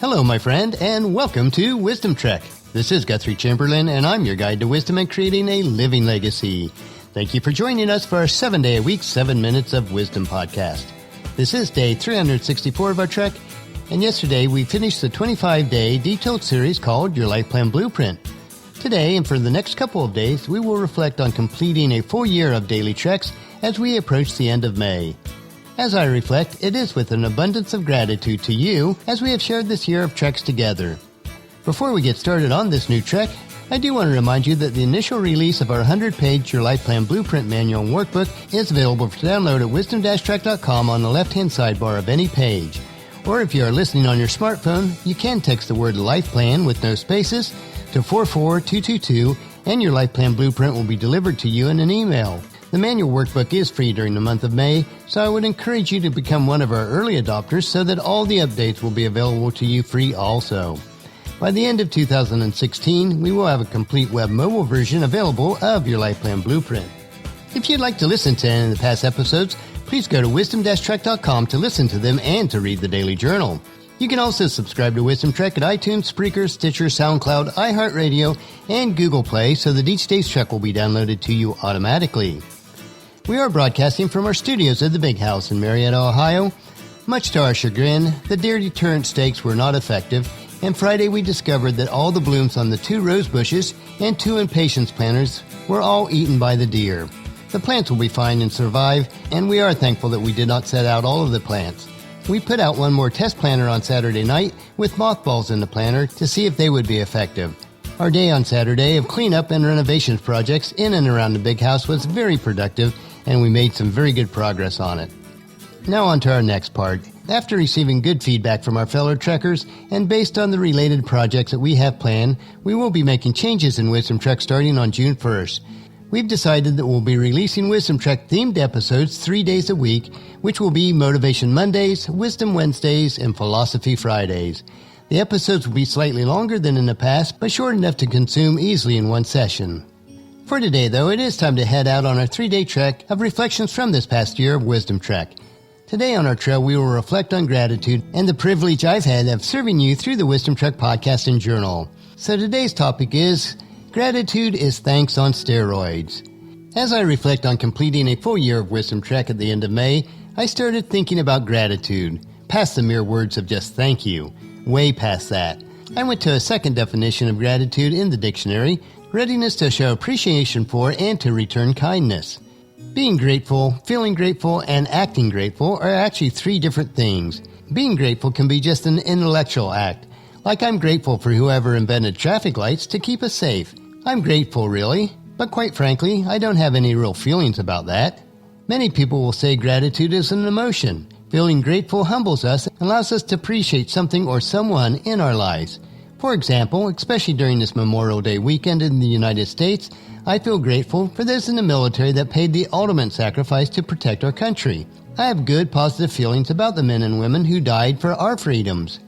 Hello, my friend, and welcome to Wisdom Trek. This is Guthrie Chamberlain, and I'm your guide to wisdom and creating a living legacy. Thank you for joining us for our 7-day-a-week, 7 Minutes of Wisdom podcast. This is day 364 of our trek, and yesterday we finished the 25-day detailed series called Your Life Plan Blueprint. Today, and for the next couple of days, we will reflect on completing a full year of daily treks as we approach the end of May. As I reflect, it is with an abundance of gratitude to you as we have shared this year of treks together. Before we get started on this new trek, I do want to remind you that the initial release of our 100-page Your Life Plan Blueprint Manual and Workbook is available for download at wisdom-trek.com on the left-hand sidebar of any page. Or if you are listening on your smartphone, you can text the word Life Plan with no spaces to 44222, and your Life Plan Blueprint will be delivered to you in an email. The manual workbook is free during the month of May, so I would encourage you to become one of our early adopters so that all the updates will be available to you free also. By the end of 2016, we will have a complete web mobile version available of your Life Plan Blueprint. If you'd like to listen to any of the past episodes, please go to wisdom-trek.com to listen to them and to read the daily journal. You can also subscribe to Wisdom Trek at iTunes, Spreaker, Stitcher, SoundCloud, iHeartRadio, and Google Play so that each day's trek will be downloaded to you automatically. We are broadcasting from our studios at the Big House in Marietta, Ohio. Much to our chagrin, the deer deterrent stakes were not effective, and Friday we discovered that all the blooms on the 2 rose bushes and 2 impatiens planters were all eaten by the deer. The plants will be fine and survive, and we are thankful that we did not set out all of the plants. We put out one more test planter on Saturday night with mothballs in the planter to see if they would be effective. Our day on Saturday of cleanup and renovations projects in and around the Big House was very productive, and we made some very good progress on it. Now on to our next part. After receiving good feedback from our fellow trekkers and based on the related projects that we have planned, we will be making changes in Wisdom Trek starting on June 1st. We've decided that we'll be releasing Wisdom Trek themed episodes 3 days a week, which will be Motivation Mondays, Wisdom Wednesdays, and Philosophy Fridays. The episodes will be slightly longer than in the past, but short enough to consume easily in one session. For today, though, it is time to head out on our 3-day trek of reflections from this past year of Wisdom Trek. Today on our trail, we will reflect on gratitude and the privilege I've had of serving you through the Wisdom Trek podcast and journal. So today's topic is Gratitude is Thanks on Steroids. As I reflect on completing a full year of Wisdom Trek at the end of May, I started thinking about gratitude, past the mere words of just thank you, way past that. I went to a second definition of gratitude in the dictionary, readiness to show appreciation for and to return kindness. Being grateful, feeling grateful, and acting grateful are actually 3 different things. Being grateful can be just an intellectual act, like I'm grateful for whoever invented traffic lights to keep us safe. I'm grateful, really, but quite frankly, I don't have any real feelings about that. Many people will say gratitude is an emotion. Feeling grateful humbles us and allows us to appreciate something or someone in our lives. For example, especially during this Memorial Day weekend in the United States, I feel grateful for those in the military that paid the ultimate sacrifice to protect our country. I have good, positive feelings about the men and women who died for our freedoms.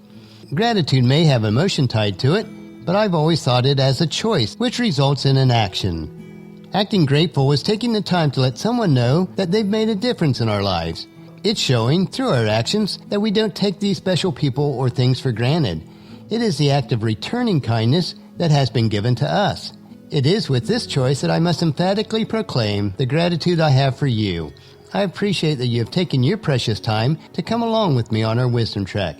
Gratitude may have emotion tied to it, but I've always thought it as a choice, which results in an action. Acting grateful is taking the time to let someone know that they've made a difference in our lives. It's showing, through our actions, that we don't take these special people or things for granted. It is the act of returning kindness that has been given to us. It is with this choice that I must emphatically proclaim the gratitude I have for you. I appreciate that you have taken your precious time to come along with me on our Wisdom Trek.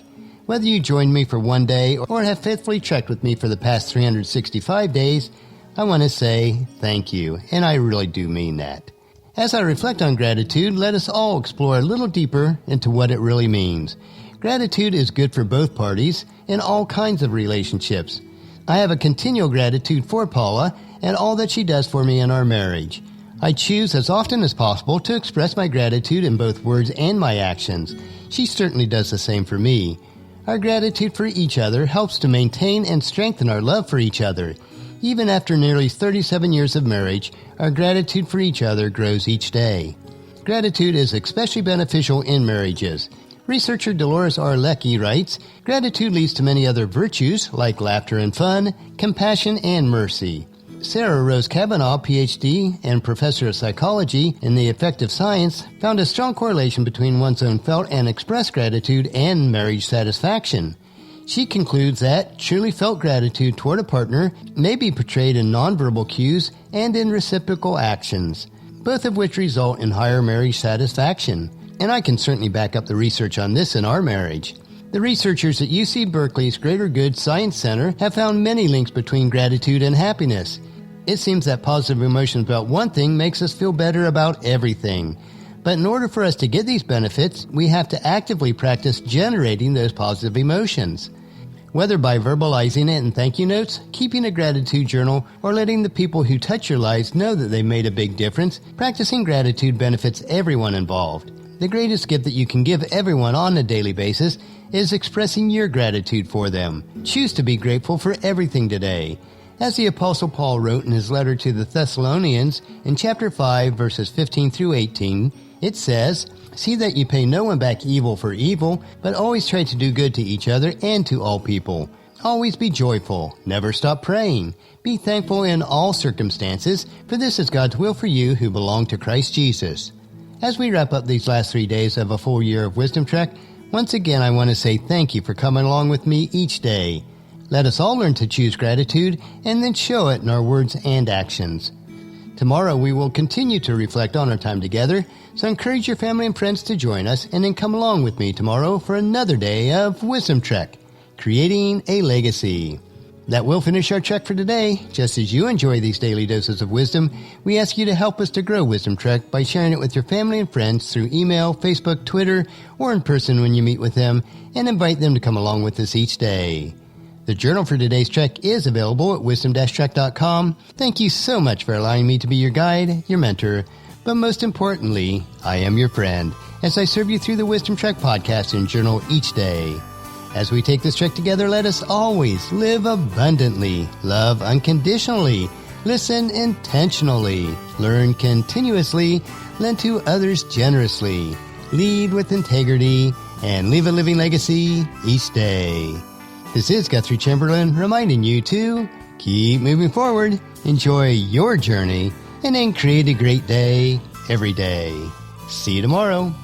Whether you joined me for one day or have faithfully trekked with me for the past 365 days, I want to say thank you, and I really do mean that. As I reflect on gratitude, let us all explore a little deeper into what it really means. Gratitude is good for both parties in all kinds of relationships. I have a continual gratitude for Paula and all that she does for me in our marriage. I choose as often as possible to express my gratitude in both words and my actions. She certainly does the same for me. Our gratitude for each other helps to maintain and strengthen our love for each other. Even after nearly 37 years of marriage, our gratitude for each other grows each day. Gratitude is especially beneficial in marriages. Researcher Dolores R. Leckie writes, gratitude leads to many other virtues like laughter and fun, compassion and mercy. Sarah Rose Kavanaugh, Ph.D. and professor of psychology in the affective science, found a strong correlation between one's own felt and expressed gratitude and marriage satisfaction. She concludes that truly felt gratitude toward a partner may be portrayed in nonverbal cues and in reciprocal actions, both of which result in higher marriage satisfaction. And I can certainly back up the research on this in our marriage. The researchers at UC Berkeley's Greater Good Science Center have found many links between gratitude and happiness. It seems that positive emotions about one thing makes us feel better about everything. But in order for us to get these benefits, we have to actively practice generating those positive emotions. Whether by verbalizing it in thank you notes, keeping a gratitude journal, or letting the people who touch your lives know that they made a big difference, practicing gratitude benefits everyone involved. The greatest gift that you can give everyone on a daily basis is expressing your gratitude for them. Choose to be grateful for everything today. As the Apostle Paul wrote in his letter to the Thessalonians in chapter 5, verses 15 through 18, it says, "See that you pay no one back evil for evil, but always try to do good to each other and to all people. Always be joyful. Never stop praying. Be thankful in all circumstances, for this is God's will for you who belong to Christ Jesus." As we wrap up these last 3 days of a full year of Wisdom Trek, once again I want to say thank you for coming along with me each day. Let us all learn to choose gratitude and then show it in our words and actions. Tomorrow we will continue to reflect on our time together, so encourage your family and friends to join us and then come along with me tomorrow for another day of Wisdom Trek, creating a legacy. That will finish our trek for today. Just as you enjoy these daily doses of wisdom, we ask you to help us to grow Wisdom Trek by sharing it with your family and friends through email, Facebook, Twitter, or in person when you meet with them, and invite them to come along with us each day. The journal for today's trek is available at wisdom-trek.com. Thank you so much for allowing me to be your guide, your mentor, but most importantly, I am your friend as I serve you through the Wisdom Trek podcast and journal each day. As we take this trek together, let us always live abundantly, love unconditionally, listen intentionally, learn continuously, lend to others generously, lead with integrity, and leave a living legacy each day. This is Guthrie Chamberlain reminding you to keep moving forward, enjoy your journey, and then create a great day every day. See you tomorrow.